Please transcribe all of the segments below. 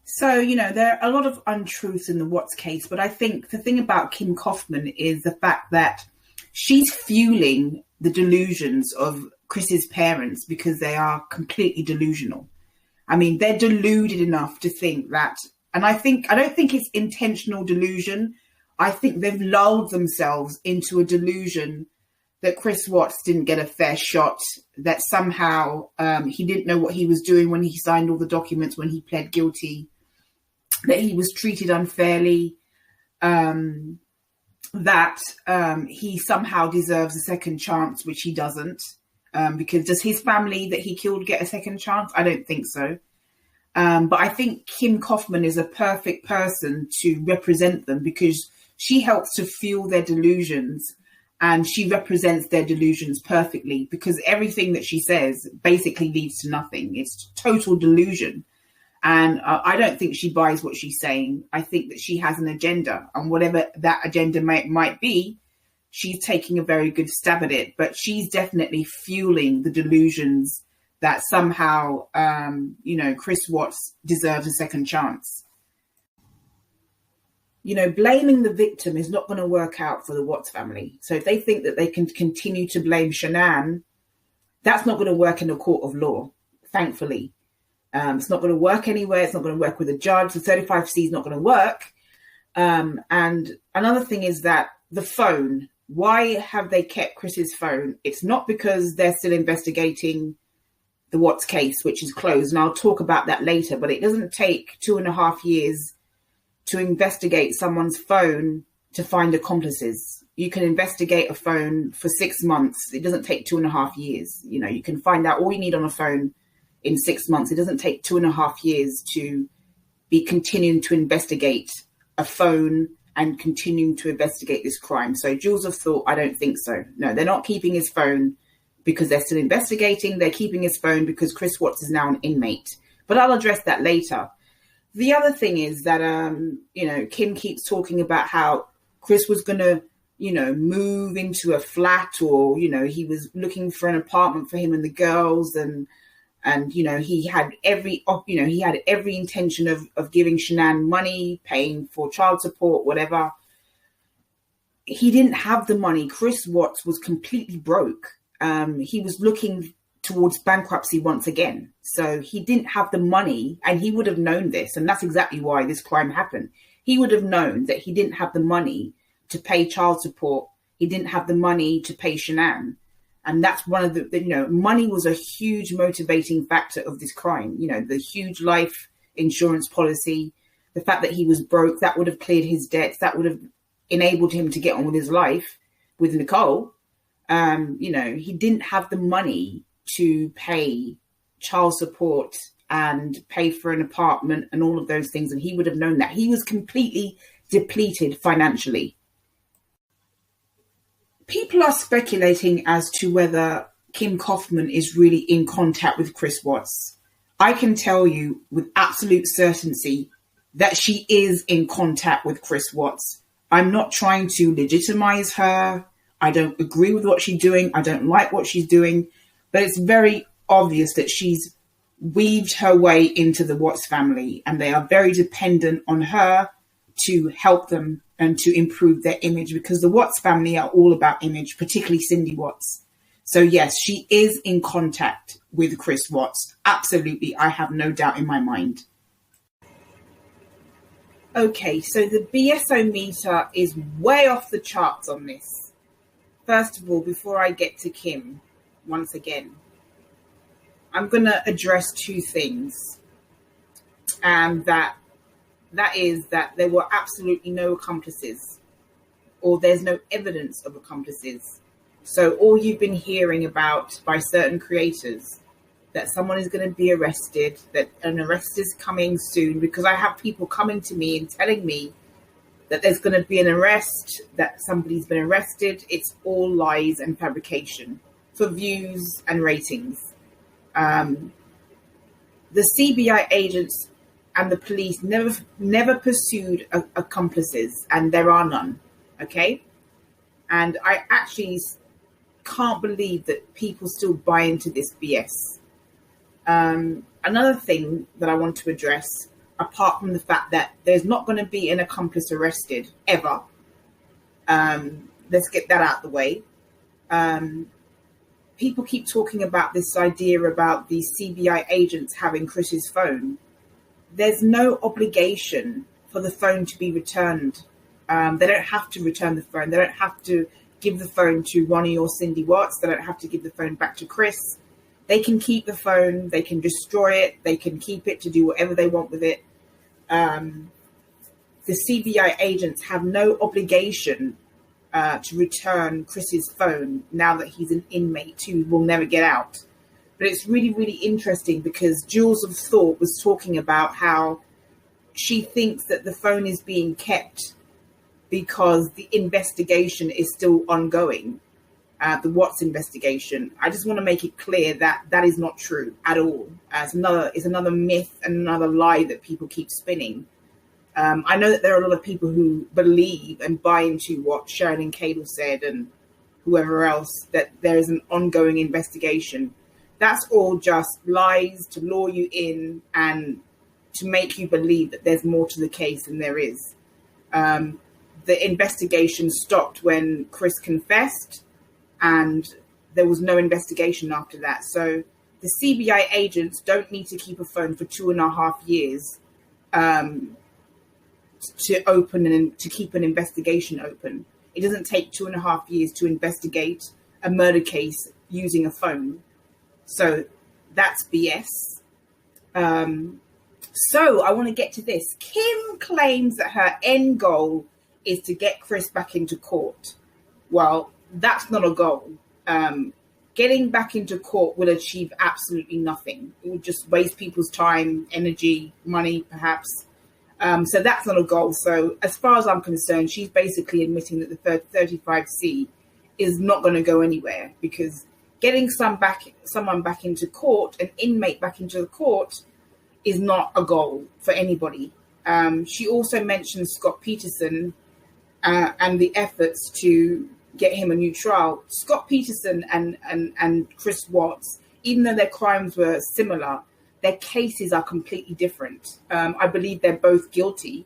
So, there are a lot of untruths in the Watts case, but I think the thing about Kim Kaufman is the fact that she's fueling the delusions of Chris's parents because they are completely delusional. I mean, they're deluded enough to think that, and I don't think it's intentional delusion. I think they've lulled themselves into a delusion that Chris Watts didn't get a fair shot, that somehow he didn't know what he was doing when he signed all the documents, when he pled guilty, that he was treated unfairly, that he somehow deserves a second chance, which he doesn't. Because does his family that he killed get a second chance? I don't think so. But I think Kim Kaufman is a perfect person to represent them because she helps to fuel their delusions and she represents their delusions perfectly because everything that she says basically leads to nothing. It's total delusion. And I don't think she buys what she's saying. I think that she has an agenda, and whatever that agenda might be, she's taking a very good stab at it. But she's definitely fueling the delusions that somehow, Chris Watts deserves a second chance. Blaming the victim is not going to work out for the Watts family. So if they think that they can continue to blame Shanann, that's not going to work in a court of law, thankfully. It's not going to work anywhere. It's not going to work with a judge. The 35C is not going to work. And another thing is that the phone, why have they kept Chris's phone? It's not because they're still investigating the Watts case, which is closed. And I'll talk about that later, but it doesn't take 2.5 years to investigate someone's phone to find accomplices. You can investigate a phone for 6 months. It doesn't take 2.5 years. You can find out all you need on a phone in 6 months. It doesn't take 2.5 years to be continuing to investigate a phone and continuing to investigate this crime. So Jules of Thought, I don't think so. No, they're not keeping his phone because they're still investigating. They're keeping his phone because Chris Watts is now an inmate. But I'll address that later. The other thing is that, Kim keeps talking about how Chris was going to, move into a flat or, he was looking for an apartment for him and the girls and he had every intention of giving Shanann money, paying for child support, whatever. He didn't have the money. Chris Watts was completely broke. He was looking towards bankruptcy once again. So he didn't have the money, and he would have known this. And that's exactly why this crime happened. He would have known that he didn't have the money to pay child support. He didn't have the money to pay Shanann. And that's one of the money was a huge motivating factor of this crime. The huge life insurance policy, the fact that he was broke, that would have cleared his debts. That would have enabled him to get on with his life with Nicole. He didn't have the money to pay child support and pay for an apartment and all of those things. And he would have known that. He was completely depleted financially. People are speculating as to whether Kim Kaufman is really in contact with Chris Watts. I can tell you with absolute certainty that she is in contact with Chris Watts. I'm not trying to legitimize her. I don't agree with what she's doing. I don't like what she's doing. But it's very obvious that she's weaved her way into the Watts family, and they are very dependent on her to help them and to improve their image, because the Watts family are all about image, particularly Cindy Watts. So yes, she is in contact with Chris Watts. Absolutely. I have no doubt in my mind. Okay, so the BSO meter is way off the charts on this. First of all, before I get to Kim, once again, I'm going to address two things. And that is that there were absolutely no accomplices, or there's no evidence of accomplices. So all you've been hearing about by certain creators, that someone is going to be arrested, that an arrest is coming soon, because I have people coming to me and telling me that there's going to be an arrest, that somebody's been arrested. It's all lies and fabrication for views and ratings. The CBI agents and the police never pursued accomplices, and there are none. Okay. And I actually can't believe that people still buy into this BS. Another thing that I want to address, apart from the fact that there's not going to be an accomplice arrested ever. Let's get that out of the way. People keep talking about this idea about the CBI agents having Chris's phone. There's no obligation for the phone to be returned. They don't have to return the phone. They don't have to give the phone to Ronnie or Cindy Watts. They don't have to give the phone back to Chris. They can keep the phone. They can destroy it. They can keep it to do whatever they want with it. The CBI agents have no obligation to return Chris's phone now that he's an inmate who will never get out. But it's really, really interesting because Jules of Thought was talking about how she thinks that the phone is being kept because the investigation is still ongoing, the Watts investigation. I just want to make it clear that that is not true at all. It's another myth and another lie that people keep spinning. I know that there are a lot of people who believe and buy into what Sharon Cable said and whoever else, that there is an ongoing investigation. That's all just lies to lure you in and to make you believe that there's more to the case than there is. The investigation stopped when Chris confessed, and there was no investigation after that. So the CBI agents don't need to keep a phone for 2.5 years to open and to keep an investigation open. It doesn't take 2.5 years to investigate a murder case using a phone. So that's BS. So I want to get to this. Kim claims that her end goal is to get Chris back into court. Well, that's not a goal. Getting back into court will achieve absolutely nothing. It will just waste people's time, energy, money, perhaps. So that's not a goal. So as far as I'm concerned, she's basically admitting that the 35C is not going to go anywhere, because getting someone back into court, an inmate back into the court, is not a goal for anybody. She also mentioned Scott Peterson and the efforts to get him a new trial. Scott Peterson and Chris Watts, even though their crimes were similar, their cases are completely different. I believe they're both guilty,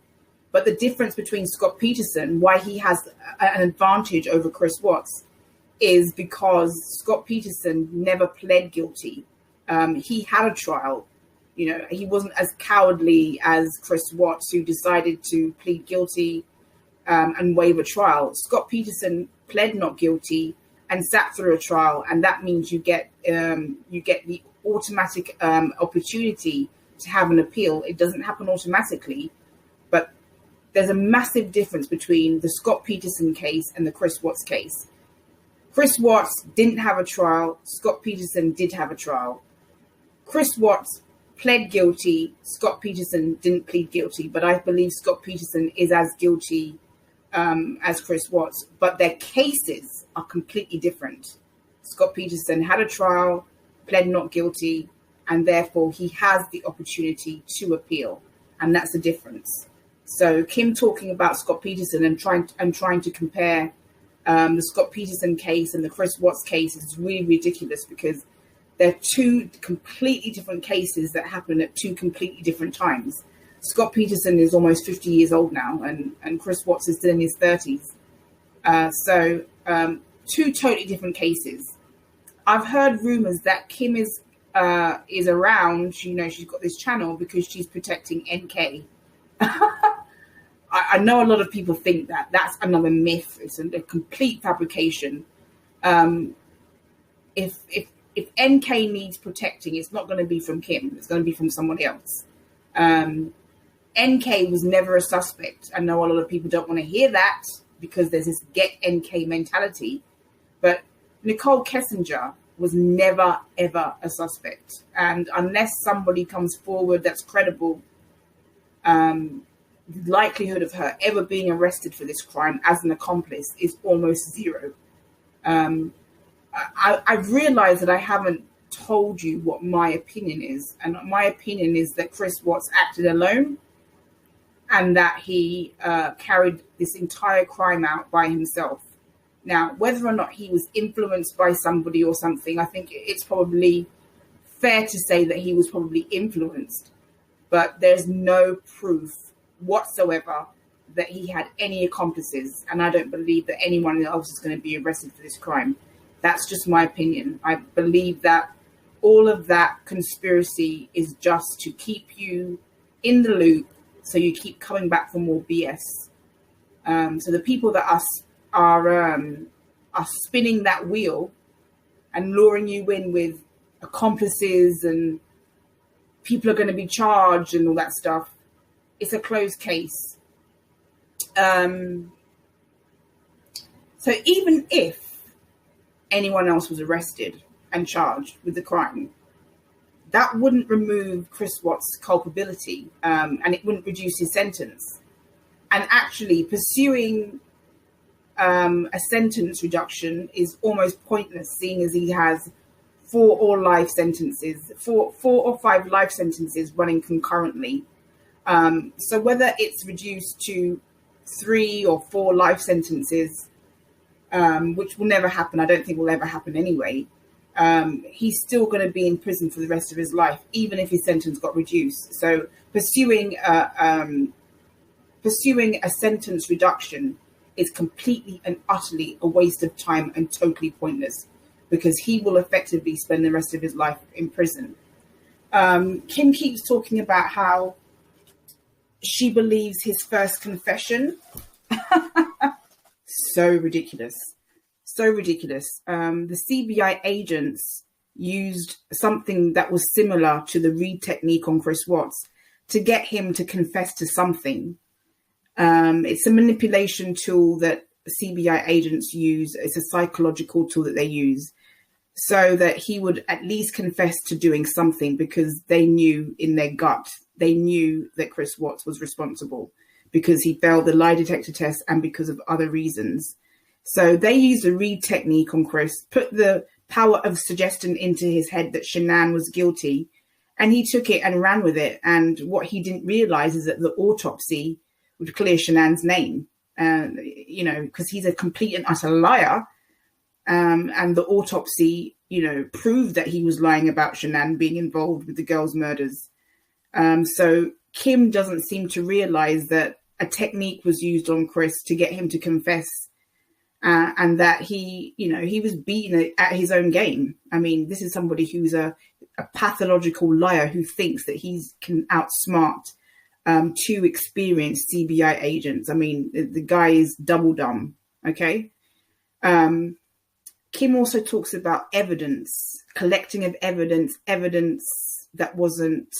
but the difference between Scott Peterson, why he has an advantage over Chris Watts, is because Scott Peterson never pled guilty. He had a trial. You know, he wasn't as cowardly as Chris Watts, who decided to plead guilty and waive a trial. Scott Peterson pled not guilty and sat through a trial, and that means you get the automatic opportunity to have an appeal. It doesn't happen automatically, but there's a massive difference between the Scott Peterson case and the Chris Watts case. Chris Watts didn't have a trial. Scott Peterson did have a trial. Chris Watts pled guilty. Scott Peterson didn't plead guilty, but I believe Scott Peterson is as guilty as Chris Watts, but their cases are completely different. Scott Peterson had a trial, pled not guilty, and therefore he has the opportunity to appeal, and that's the difference. So Kim talking about Scott Peterson and trying to compare the Scott Peterson case and the Chris Watts case is really ridiculous, because they're two completely different cases that happen at two completely different times. Scott Peterson is almost 50 years old now, and Chris Watts is still in his 30s. So two totally different cases. I've heard rumors that Kim is around. You know, she's got this channel because she's protecting NK. I know a lot of people think that. That's another myth. It's a complete fabrication. If NK needs protecting, it's not going to be from Kim. It's going to be from someone else. NK was never a suspect. I know a lot of people don't want to hear that because there's this get NK mentality. But Nicole Kessinger was never, ever a suspect. And unless somebody comes forward that's credible, the likelihood of her ever being arrested for this crime as an accomplice is almost zero. I've realized that I haven't told you what my opinion is. And my opinion is that Chris Watts acted alone, and that he carried this entire crime out by himself. Now, whether or not he was influenced by somebody or something, I think it's probably fair to say that he was probably influenced. but there's no proof whatsoever that he had any accomplices. And I don't believe that anyone else is going to be arrested for this crime. That's just my opinion. I believe that all of that conspiracy is just to keep you in the loop, so you keep coming back for more BS. So the people that are spinning that wheel and luring you in with accomplices and people are going to be charged and all that stuff, it's a closed case. So even if anyone else was arrested and charged with the crime, that wouldn't remove Chris Watts' culpability, and it wouldn't reduce his sentence. And actually pursuing a sentence reduction is almost pointless, seeing as he has 4 or 5 life sentences running concurrently. So whether it's reduced to 3 or 4 life sentences, which will never happen, I don't think will ever happen anyway, he's still going to be in prison for the rest of his life, even if his sentence got reduced. So pursuing a sentence reduction is completely and utterly a waste of time and totally pointless, because he will effectively spend the rest of his life in prison. Kim keeps talking about how she believes his first confession. So ridiculous. So ridiculous. The CBI agents used something that was similar to the Reed technique on Chris Watts to get him to confess to something. It's a manipulation tool that CBI agents use. It's a psychological tool that they use so that he would at least confess to doing something, because they knew in their gut, they knew that Chris Watts was responsible because he failed the lie detector test and because of other reasons. So they used a Reed technique on Chris, put the power of suggestion into his head that Shanann was guilty, and he took it and ran with it. And what he didn't realize is that the autopsy would clear Shanann's name, because he's a complete and utter liar. And the autopsy, proved that he was lying about Shanann being involved with the girls' murders. So Kim doesn't seem to realize that a technique was used on Chris to get him to confess, and that he was beaten at his own game. I mean, this is somebody who's a pathological liar who thinks that he can outsmart 2 experienced CBI agents. I mean, the guy is double dumb. Okay. Kim also talks about evidence, collecting of evidence that wasn't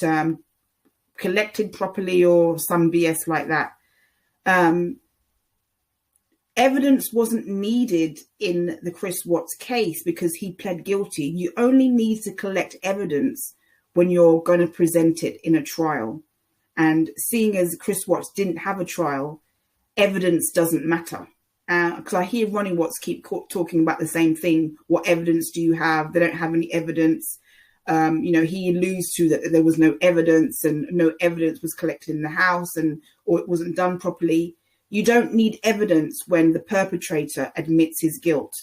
collected properly or some BS like that. Evidence wasn't needed in the Chris Watts case because he pled guilty. You only need to collect evidence when you're going to present it in a trial. And seeing as Chris Watts didn't have a trial, evidence doesn't matter. Because I hear Ronnie Watts keep talking about the same thing. What evidence do you have? They don't have any evidence. He alludes to that there was no evidence and no evidence was collected in the house or it wasn't done properly. You don't need evidence when the perpetrator admits his guilt.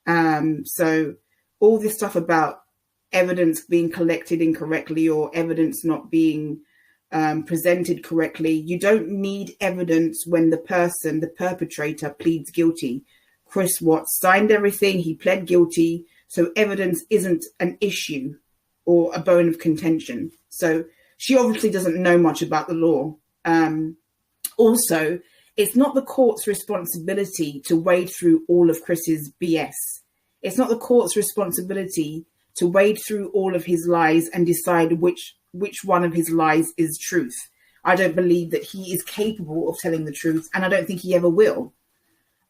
So all this stuff about evidence being collected incorrectly or evidence not being presented correctly, you don't need evidence when the perpetrator pleads guilty. Chris Watts signed everything, he pled guilty, so evidence isn't an issue or a bone of contention. So she obviously doesn't know much about the law. Also, it's not the court's responsibility to wade through all of Chris's BS. It's not the court's responsibility to wade through all of his lies and decide which one of his lies is truth. I don't believe that he is capable of telling the truth, and I don't think he ever will.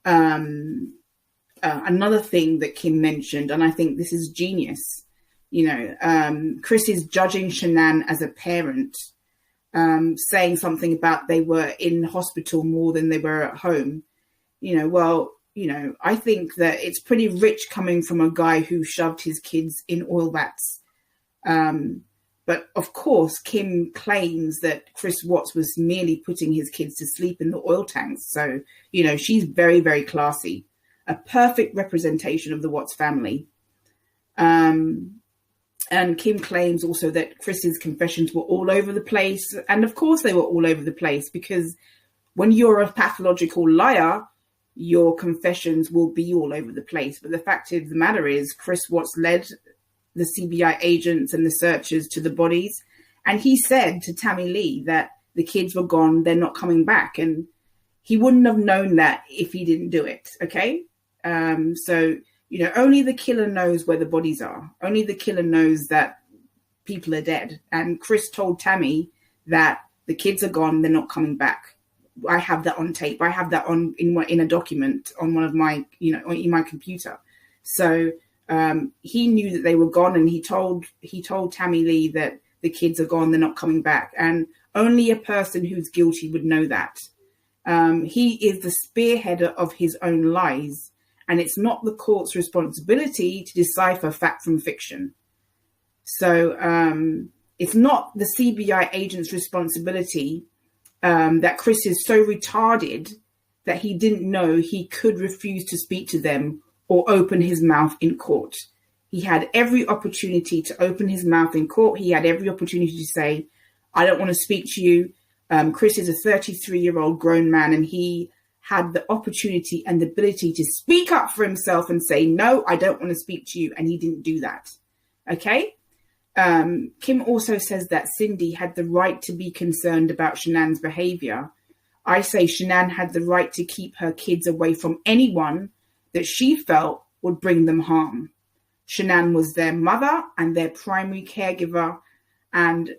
Another thing that Kim mentioned, and I think this is genius, Chris is judging Shanann as a parent, saying something about they were in hospital more than they were at home. I think that it's pretty rich coming from a guy who shoved his kids in oil vats. But of course, Kim claims that Chris Watts was merely putting his kids to sleep in the oil tanks. So, she's very, very classy. A perfect representation of the Watts family. And Kim claims also that Chris's confessions were all over the place. And of course they were all over the place, because when you're a pathological liar, your confessions will be all over the place. But the fact of the matter is, Chris Watts led the CBI agents and the searchers to the bodies. And he said to Tammy Lee that the kids were gone, they're not coming back. And he wouldn't have known that if he didn't do it. Okay. So, you know, only the killer knows where the bodies are. Only the killer knows that people are dead. And Chris told Tammy that the kids are gone, they're not coming back. I have that on tape. I have that in a document on one of my, in my computer. So he knew that they were gone, and he told Tammy Lee that the kids are gone, they're not coming back. And only a person who's guilty would know that. He is the spearheader of his own lies, and it's not the court's responsibility to decipher fact from fiction. So it's not the CBI agent's responsibility that Chris is so retarded that he didn't know he could refuse to speak to them or open his mouth in court. He had every opportunity to open his mouth in court. He had every opportunity to say, I don't want to speak to you. Chris is a 33-year-old grown man, and he had the opportunity and the ability to speak up for himself and say, no, I don't want to speak to you. And he didn't do that. Okay. Kim also says that Cindy had the right to be concerned about Shanann's behavior. I say Shanann had the right to keep her kids away from anyone that she felt would bring them harm. Shanann was their mother and their primary caregiver, and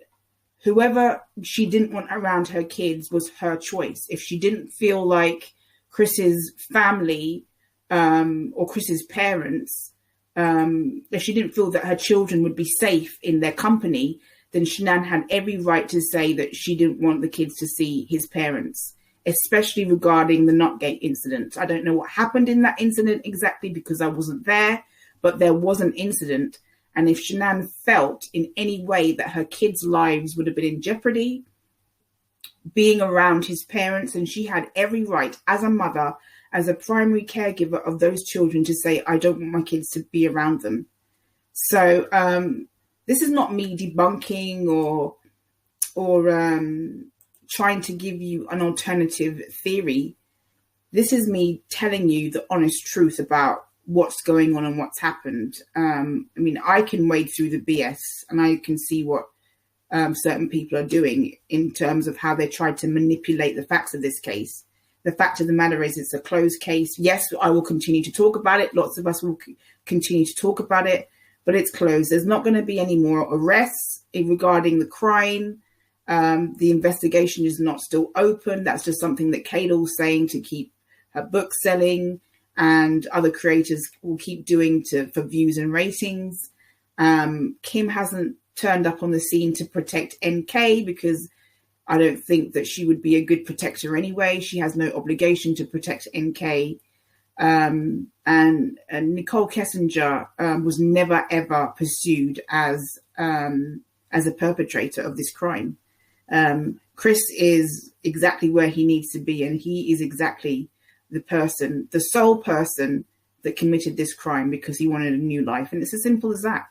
whoever she didn't want around her kids was her choice. If she didn't feel like Chris's family or Chris's parents, if she didn't feel that her children would be safe in their company, then Shanann had every right to say that she didn't want the kids to see his parents, especially regarding the Knotgate incident. I don't know what happened in that incident exactly because I wasn't there, but there was an incident. And if Shanann felt in any way that her kids' lives would have been in jeopardy, being around his parents, and she had every right as a mother, as a primary caregiver of those children, to say, I don't want my kids to be around them. So this is not me debunking or trying to give you an alternative theory. This is me telling you the honest truth about what's going on and what's happened. I mean, I can wade through the BS and I can see what certain people are doing in terms of how they tried to manipulate the facts of this case. The fact of the matter is it's a closed case. Yes, I will continue to talk about it. Lots of us will continue to talk about it, but it's closed. There's not going to be any more arrests regarding the crime. The investigation is not still open. That's just something that Kadal's saying to keep her book selling, and other creators will keep doing for views and ratings. Kim hasn't turned up on the scene to protect NK because I don't think that she would be a good protector anyway. She has no obligation to protect NK. And Nicole Kessinger was never, ever pursued as a perpetrator of this crime. Chris is exactly where he needs to be, and he is exactly the sole person that committed this crime because he wanted a new life. And it's as simple as that.